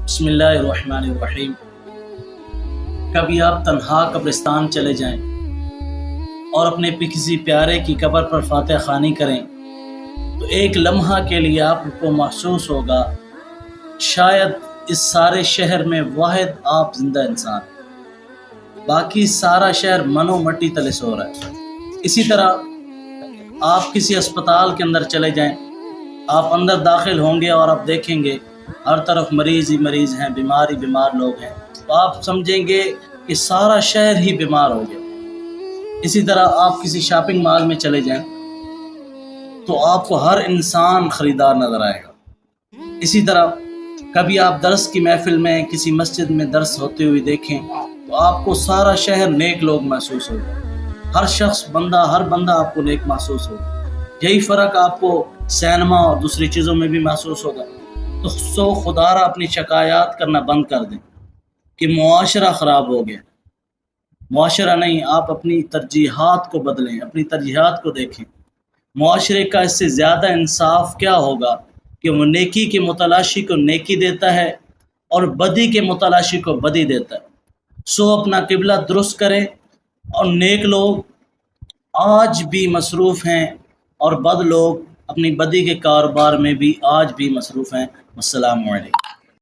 بسم اللہ الرحمن الرحیم۔ کبھی آپ تنہا قبرستان چلے جائیں اور اپنے کسی پیارے کی قبر پر فاتح خوانی کریں تو ایک لمحہ کے لیے آپ کو محسوس ہوگا شاید اس سارے شہر میں واحد آپ زندہ انسان، باقی سارا شہر منو مٹی تلے سو رہا ہے۔ اسی طرح آپ کسی اسپتال کے اندر چلے جائیں، آپ اندر داخل ہوں گے اور آپ دیکھیں گے ہر طرف مریض ہی مریض ہیں، بیمار ہی بیمار لوگ ہیں، تو آپ سمجھیں گے کہ سارا شہر ہی بیمار ہو گیا۔ اسی طرح آپ کسی شاپنگ مال میں چلے جائیں تو آپ کو ہر انسان خریدار نظر آئے گا۔ اسی طرح کبھی آپ درس کی محفل میں کسی مسجد میں درس ہوتے ہوئے دیکھیں تو آپ کو سارا شہر نیک لوگ محسوس ہوگا، ہر شخص ہر بندہ آپ کو نیک محسوس ہوگا۔ یہی فرق آپ کو سینما اور دوسری چیزوں میں بھی محسوس ہوگا۔ تو خدا را اپنی شکایات کرنا بند کر دیں کہ معاشرہ خراب ہو گیا۔ معاشرہ نہیں، آپ اپنی ترجیحات کو بدلیں، اپنی ترجیحات کو دیکھیں۔ معاشرے کا اس سے زیادہ انصاف کیا ہوگا کہ وہ نیکی کے متلاشی کو نیکی دیتا ہے اور بدی کے متلاشی کو بدی دیتا ہے۔ اپنا قبلہ درست کریں، اور نیک لوگ آج بھی مصروف ہیں اور بد لوگ اپنی بدی کے کاروبار میں بھی آج بھی مصروف ہیں۔ السلام علیکم۔